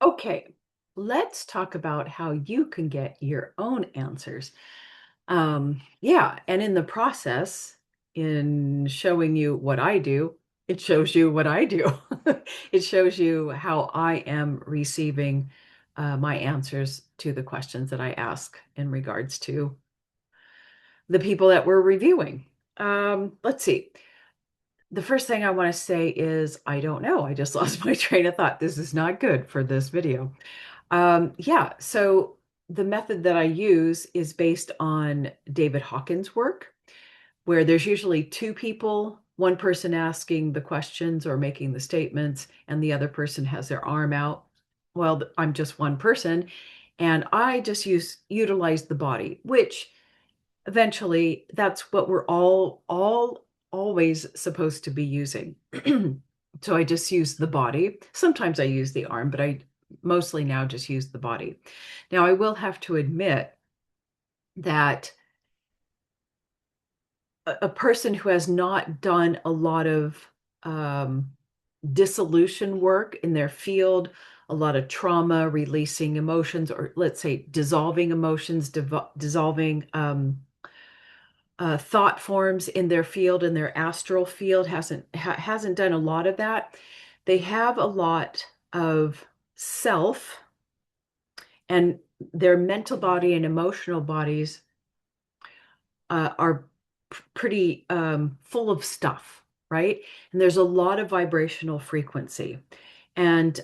Okay, let's talk about how you can get your own answers. Yeah, and in the process, in showing you what I do, it shows you what I do. It shows you how I am receiving my answers to the questions that I ask in regards to the people that we're reviewing. Let's see. The first thing I want to say is I don't know. I just lost my train of thought. This is not good for this video. Yeah, so the method that I use is based on David Hawkins' work, where there's usually two people, one person asking the questions or making the statements, and the other person has their arm out. Well, I'm just one person, and I just utilize the body, which eventually that's what we're all always supposed to be using. So I just use the body. Sometimes I use the arm, but I mostly now just use the body. Now I will have to admit that a person who has not done a lot of um, dissolution work in their field, a lot of trauma, releasing emotions, or let's say dissolving emotions, dissolving thought forms in their field, in their astral field, hasn't done a lot of that. They have a lot of self, and their mental body and emotional bodies are pretty full of stuff, right? And there's a lot of vibrational frequency. And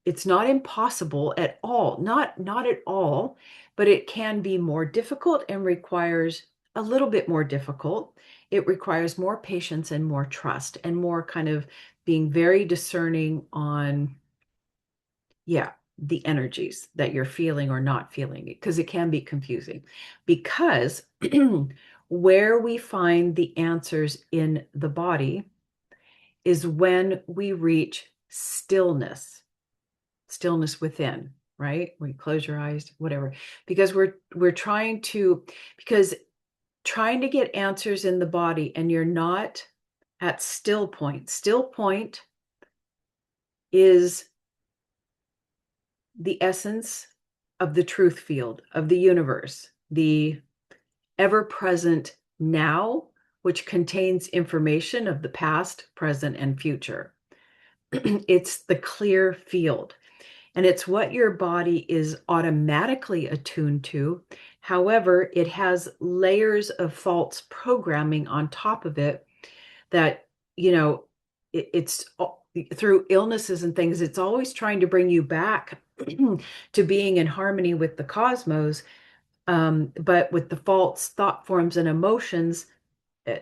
it's not impossible at all, not at all, but it can be more difficult and requires a little bit more difficult. It requires more patience and more trust and more kind of being very discerning on, yeah, the energies that you're feeling or not feeling, because it can be confusing. Because where we find the answers in the body is when we reach stillness, stillness within, right? When you close your eyes, whatever. Because we're trying to, because trying to get answers in the body and you're not at still point. Still point is the essence of the truth field of the universe, the ever present now, which contains information of the past, present, and future. It's the clear field, and it's what your body is automatically attuned to. However, it has layers of false programming on top of it that, you know, it's through illnesses and things, it's always trying to bring you back to being in harmony with the cosmos. But with the false thought forms and emotions, uh,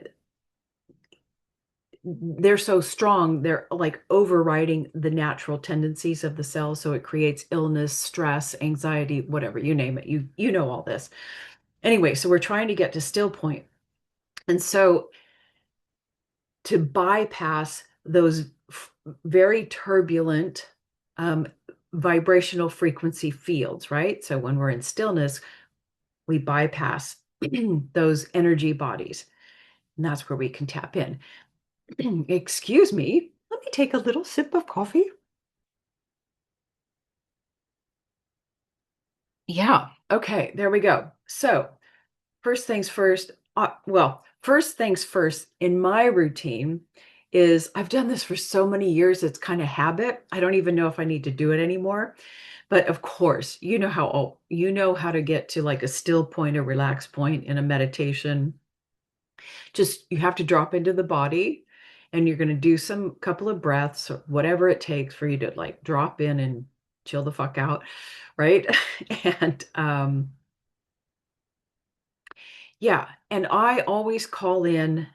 they're so strong, they're like overriding the natural tendencies of the cells. So it creates illness, stress, anxiety, whatever, you name it. You know all this. Anyway, so we're trying to get to still point. And so to bypass those very turbulent um, vibrational frequency fields, right? So when we're in stillness, we bypass those energy bodies. And that's where we can tap in. Excuse me. Let me take a little sip of coffee. Yeah. Okay. There we go. So, first things first. First things first in my routine is I've done this for so many years, it's kind of habit. I don't even know if I need to do it anymore. But of course, you know how to get to like a still point, a relaxed point in a meditation. Just you have to drop into the body and you're going to do some couple of breaths or whatever it takes for you to like drop in and chill the fuck out, right? And yeah, and I always call in,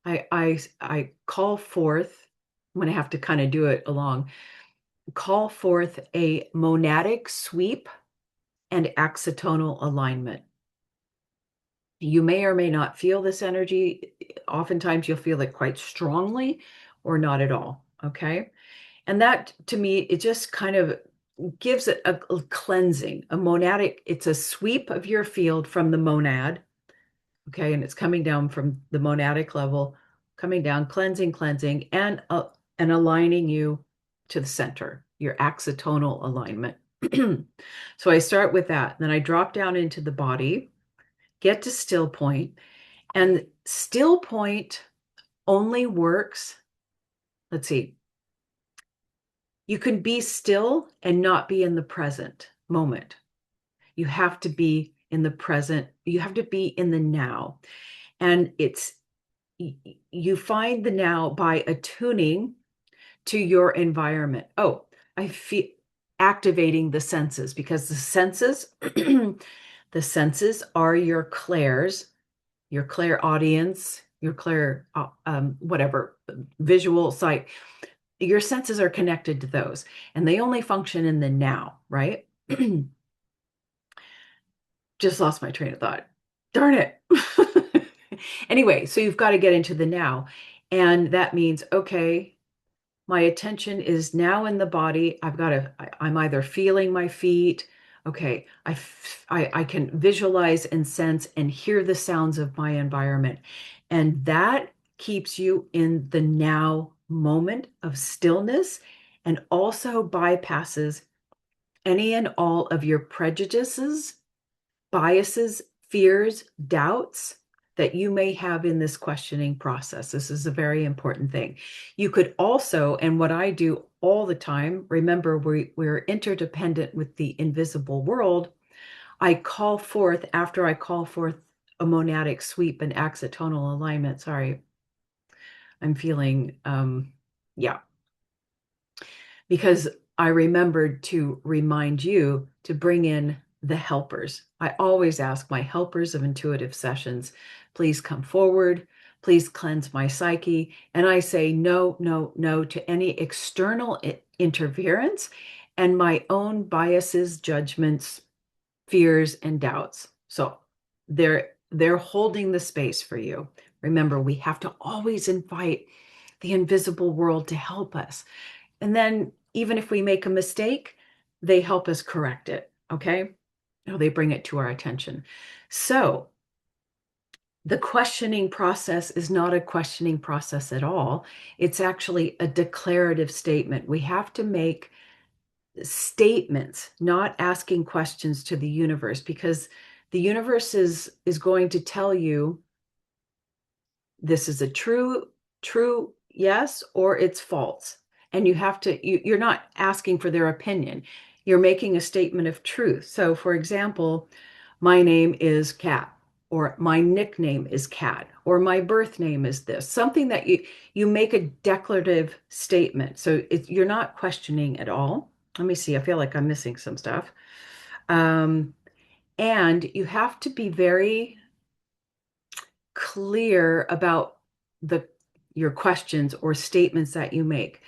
I call forth when I have to kind of do it along, call forth a monadic sweep and axonal alignment. You may or may not feel this energy. Oftentimes you'll feel it quite strongly or not at all. Okay. And that to me, it just kind of gives it a cleansing, a monadic, it's a sweep of your field from the monad. Okay. And it's coming down from the monadic level, coming down, cleansing, and aligning you. to the center, your axonal alignment. So I start with that. Then I drop down into the body, get to still point, and still point only works. Let's see. You can be still and not be in the present moment. You have to be in the present. You have to be in the now. And you find the now by attuning to your environment. Oh, I feel activating the senses, because the senses, the senses are your clairs, your clairaudience, your clair, whatever, visual, sight. Your senses are connected to those, and they only function in the now, right? Just lost my train of thought. Darn it. Anyway, so you've got to get into the now. And that means, okay, my attention is now in the body. I'm either feeling my feet. Okay, I can visualize and sense and hear the sounds of my environment. And that keeps you in the now moment of stillness, and also bypasses any and all of your prejudices, biases, fears, doubts that you may have in this questioning process. This is a very important thing. You could also, and what I do all the time, remember we're interdependent with the invisible world. I call forth, after I call forth a monadic sweep and axonal alignment. Sorry, I'm feeling, yeah, because I remembered to remind you to bring in the helpers. I always ask my helpers of intuitive sessions, please come forward, please cleanse my psyche. And I say no, no, no to any external interference and my own biases, judgments, fears, and doubts. So they're holding the space for you. Remember, we have to always invite the invisible world to help us. And then even if we make a mistake, they help us correct it. Okay. No, they bring it to our attention. So the questioning process is not a questioning process at all. It's actually a declarative statement. We have to make statements, not asking questions to the universe, because the universe is going to tell you this is a true yes, or it's false. And you have to, you're not asking for their opinion. You're making a statement of truth. So for example, my name is Kat, or my nickname is Kat, or my birth name is this, something that you make a declarative statement. So you're not questioning at all. Let me see. I feel like I'm missing some stuff. And you have to be very clear about your questions or statements that you make.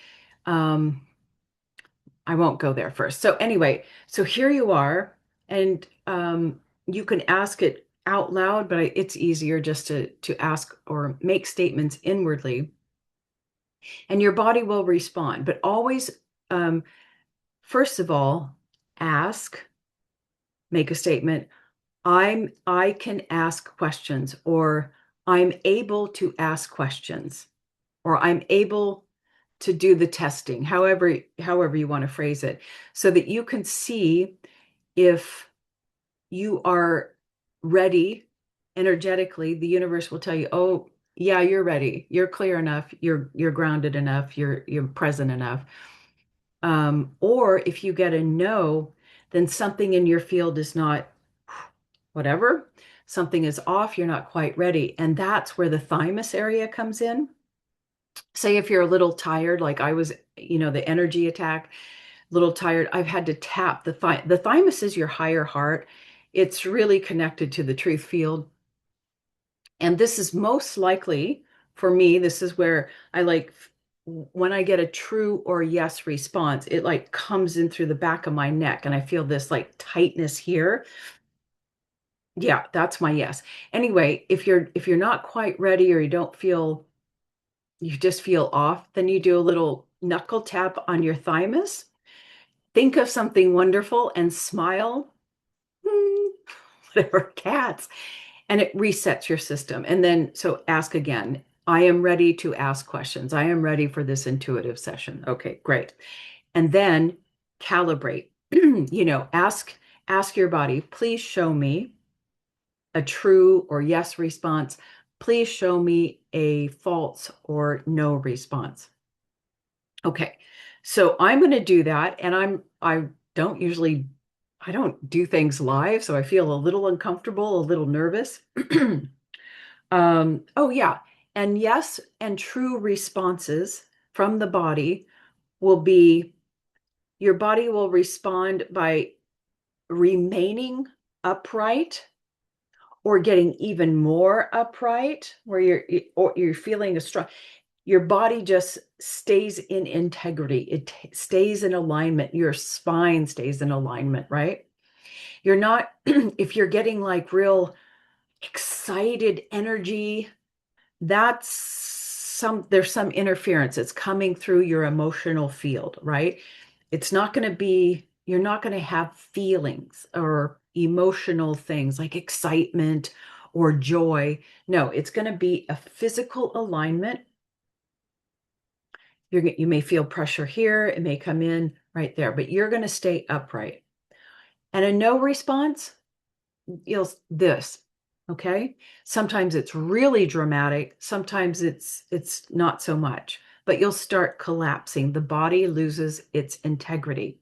I won't go there first. So anyway, so here you are, and you can ask it out loud, but it's easier just to ask or make statements inwardly, and your body will respond. But always, first of all, ask, make a statement. I can ask questions, or I'm able to ask questions, or I'm able to do the testing, however you want to phrase it, so that you can see if you are ready energetically. The universe will tell you, oh yeah, you're ready, you're clear enough, you're grounded enough, you're present enough. Or if you get a no, then something in your field is not, whatever, something is off, you're not quite ready. And that's where the thymus area comes in. Say if you're a little tired, like I was, the energy attack, a little tired, I've had to tap the thymus is your higher heart. It's really connected to the truth field. And this is most likely, for me, this is where I like, when I get a true or yes response, it like comes in through the back of my neck, and I feel this like tightness here. Yeah, that's my yes. Anyway, if you're not quite ready, or you just feel off, then you do a little knuckle tap on your thymus. Think of something wonderful and smile. Whatever, cats. And it resets your system. And then, so ask again. I am ready to ask questions. I am ready for this intuitive session. Okay, great. And then calibrate. Ask your body, please show me a true or yes response. Please show me a false or no response. Okay. So I'm going to do that, and I don't usually I don't do things live, so I feel a little uncomfortable, a little nervous. Oh yeah. And yes, and true responses from the body will be your body will respond by remaining upright or getting even more upright, where you're feeling a strong, your body just stays in integrity. It stays in alignment. Your spine stays in alignment, right? You're not, if you're getting like real excited energy, there's some interference. It's coming through your emotional field, right? It's not going to be, you're not going to have feelings or emotional things like excitement or joy. No, it's going to be a physical alignment. You may feel pressure here. It may come in right there, but you're going to stay upright. And a no response, this, okay? Sometimes it's really dramatic. Sometimes it's not so much, but you'll start collapsing. The body loses its integrity.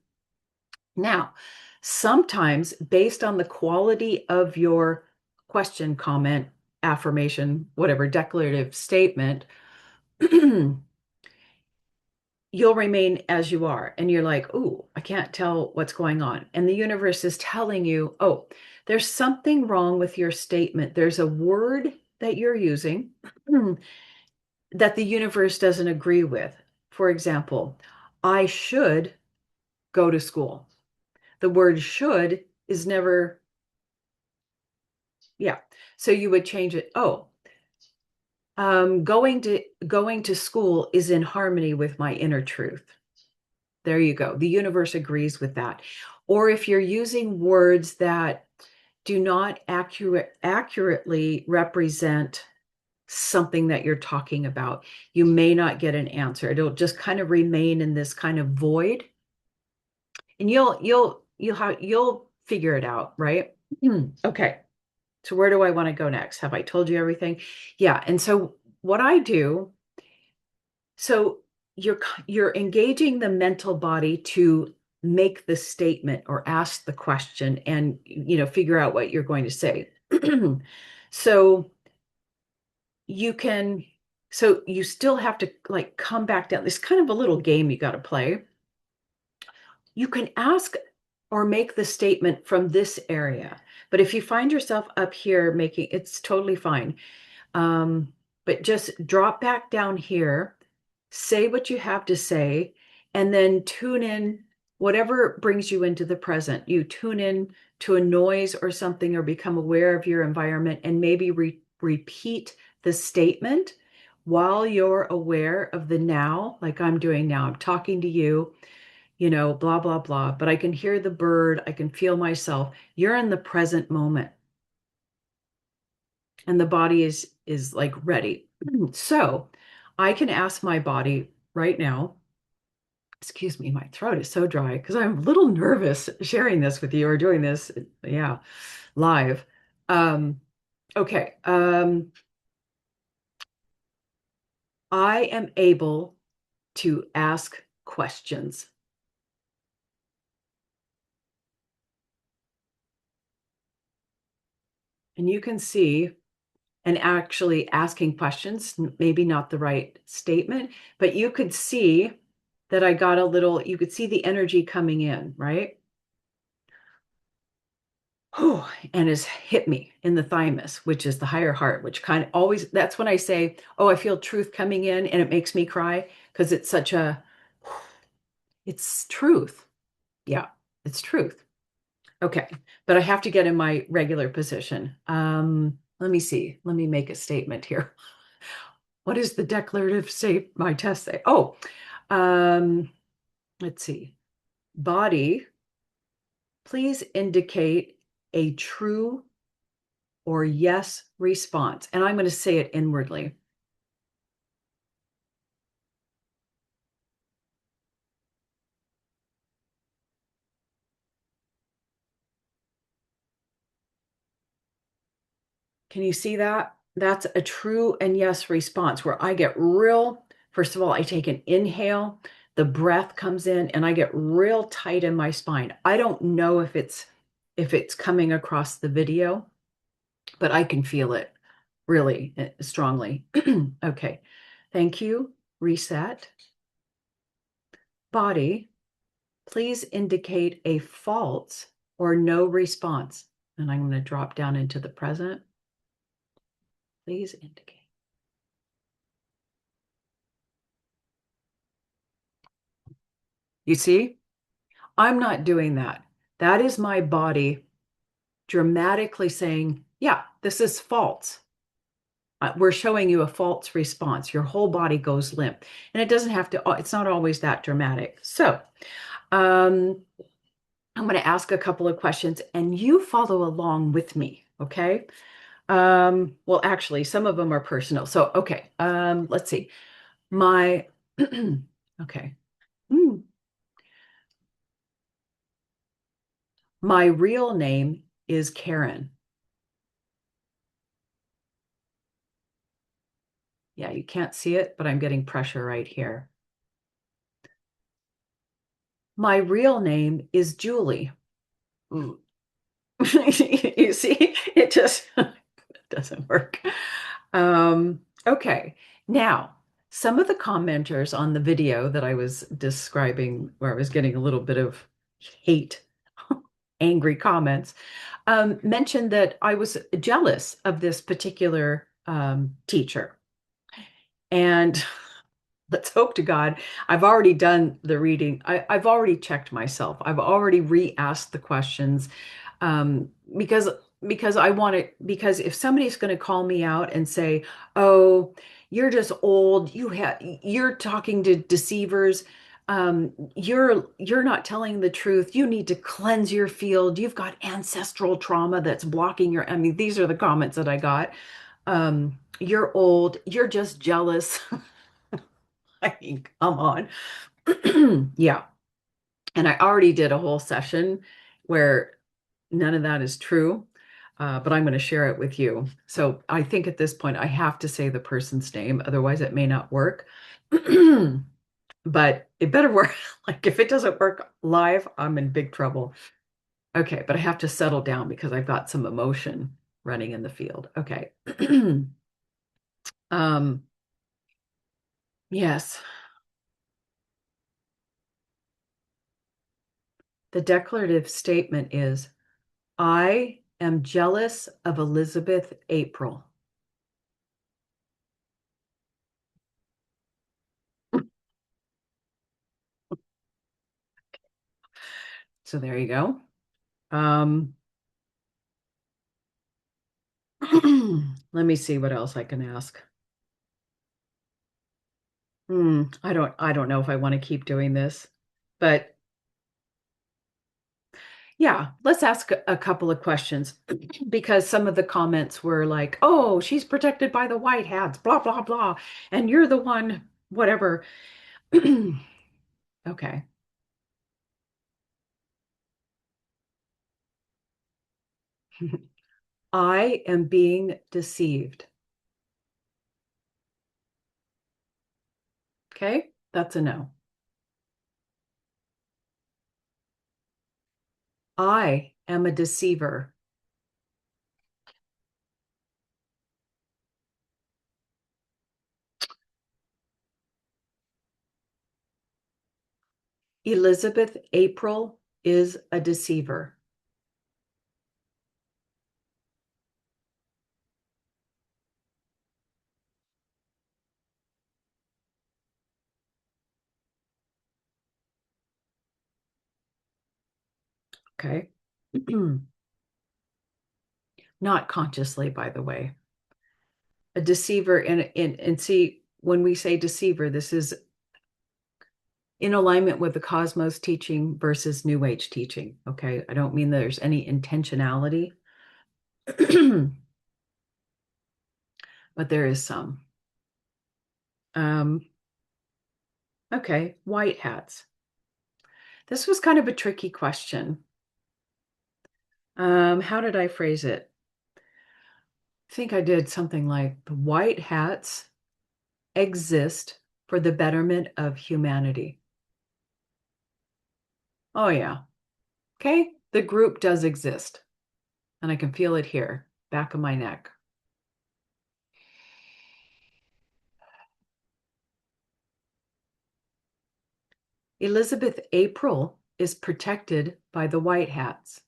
Now, sometimes based on the quality of your question, comment, affirmation, whatever declarative statement, you'll remain as you are. And you're like, oh, I can't tell what's going on. And the universe is telling you, oh, there's something wrong with your statement. There's a word that you're using that the universe doesn't agree with. For example, I should go to school. The word should is never, yeah. So you would change it. Oh, going to school is in harmony with my inner truth. There you go. The universe agrees with that. Or if you're using words that do not accurately represent something that you're talking about, you may not get an answer. It'll just kind of remain in this kind of void. And you'll figure it out, right? Okay. So where do I want to go next? Have I told you everything? Yeah. And so what I do, so you're engaging the mental body to make the statement or ask the question and figure out what you're going to say. So you can so you still have to like come back down. This kind of a little game you got to play. You can ask or make the statement from this area. But if you find yourself up here making, it's totally fine. But just drop back down here, say what you have to say, and then tune in whatever brings you into the present. You tune in to a noise or something, or become aware of your environment, and maybe repeat the statement while you're aware of the now, like I'm doing now. I'm talking to you, blah, blah, blah, but I can hear the bird. I can feel myself. You're in the present moment, and the body is like ready. So I can ask my body right now, excuse me, my throat is so dry because I'm a little nervous sharing this with you or doing this, yeah, live. Okay. I am able to ask questions. And you can see, and actually asking questions, maybe not the right statement, but you could see that I got a little, you could see the energy coming in, right? Oh, and has hit me in the thymus, which is the higher heart, which kind of always, that's when I say, oh, I feel truth coming in and it makes me cry because it's such a, it's truth. Yeah, it's truth. Okay, but I have to get in my regular position. Let me see. Let me make a statement here. What is the declarative state, my test say? Oh, um, let's see. Body, please indicate a true or yes response. And I'm going to say it inwardly. Can you see that? That's a true and yes response where I get real, first of all, I take an inhale, the breath comes in and I get real tight in my spine. I don't know if it's coming across the video, but I can feel it really strongly. Okay. Thank you. Reset. Body, please indicate a false or no response. And I'm going to drop down into the present. Please indicate. You see, I'm not doing that. That is my body dramatically saying, yeah, this is false. We're showing you a false response. Your whole body goes limp. And it doesn't have to, it's not always that dramatic. So um, I'm going to ask a couple of questions and you follow along with me. Okay. Well, actually, some of them are personal. So, okay. Let's see. My, okay. Hmm. My real name is Karen. Yeah, you can't see it, but I'm getting pressure right here. My real name is Julie. Mm. You see, it just doesn't work. Okay. Now, some of the commenters on the video that I was describing, where I was getting a little bit of hate, angry comments, mentioned that I was jealous of this particular teacher. And let's hope to God, I've already done the reading. I've already checked myself. I've already re-asked the questions um, because because I want to, because if somebody's going to call me out and say, "Oh, you're just old. You're talking to deceivers. You're not telling the truth. You need to cleanse your field. You've got ancestral trauma that's blocking your." I mean, these are the comments that I got. You're old. You're just jealous. I mean, come on. Yeah. And I already did a whole session where none of that is true, but I'm going to share it with you. So I think at this point, I have to say the person's name, otherwise, it may not work. But it better work. Like if it doesn't work live, I'm in big trouble. Okay, but I have to settle down because I've got some emotion running in the field. Okay. um, yes, the declarative statement is I am jealous of Elizabeth April. So there you go. Um, let me see what else I can ask. I don't know if I want to keep doing this, but yeah, let's ask a couple of questions because some of the comments were like, "Oh, she's protected by the white hats, blah blah blah, and you're the one, whatever." Okay. I am being deceived. Okay, that's a no. I am a deceiver. Elizabeth April is a deceiver. Okay. Not consciously, by the way. A deceiver, and see, when we say deceiver, this is in alignment with the cosmos teaching versus new age teaching. Okay. I don't mean there's any intentionality, but there is some. Um, okay. White hats. This was kind of a tricky question. How did I phrase it? think I did something like the white hats exist for the betterment of humanity. Oh, yeah. Okay. The group does exist. And I can feel it here, back of my neck. Elizabeth April is protected by the white hats.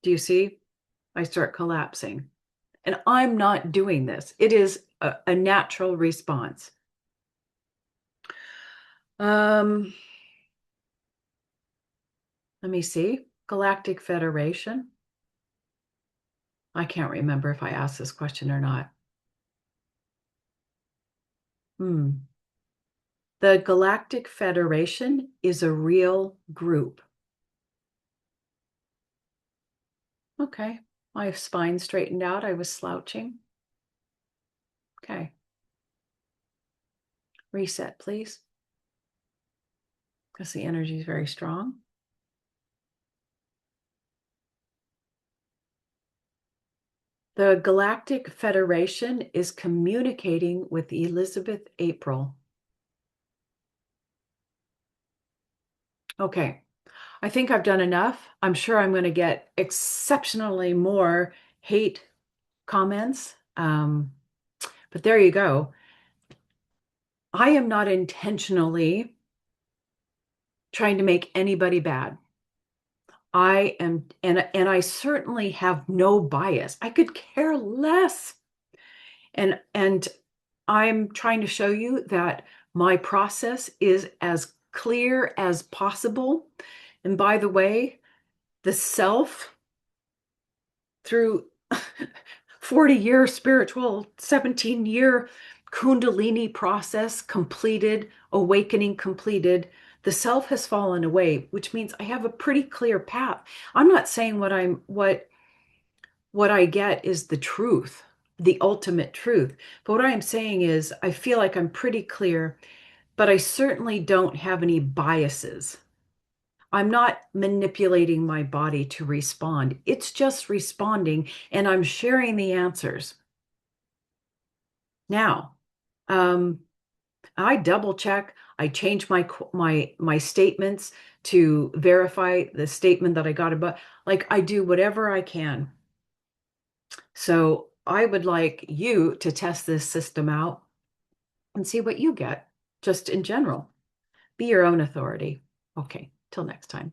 Do you see? I start collapsing. And I'm not doing this. It is a natural response. Um, Let me see. Galactic Federation. I can't remember if I asked this question or not. Hmm. The Galactic Federation is a real group. Okay. My spine straightened out. I was slouching. Okay. Reset, please. Because the energy is very strong. The Galactic Federation is communicating with Elizabeth April. Okay. I think I've done enough. I'm sure I'm going to get exceptionally more hate comments. But there you go. I am not intentionally trying to make anybody bad. I am, and I certainly have no bias. I could care less. And I'm trying to show you that my process is as clear as possible. And by the way, the self through 40-year spiritual, 17-year Kundalini process completed, awakening completed. The self has fallen away, which means I have a pretty clear path. I'm not saying what I get is the truth, the ultimate truth. But what I am saying is I feel like I'm pretty clear, but I certainly don't have any biases. I'm not manipulating my body to respond. It's just responding, and I'm sharing the answers. Now, I double check. I change my statements to verify the statement that I got about. Like I do whatever I can. So I would like you to test this system out and see what you get, just in general. Be your own authority. Okay, till next time.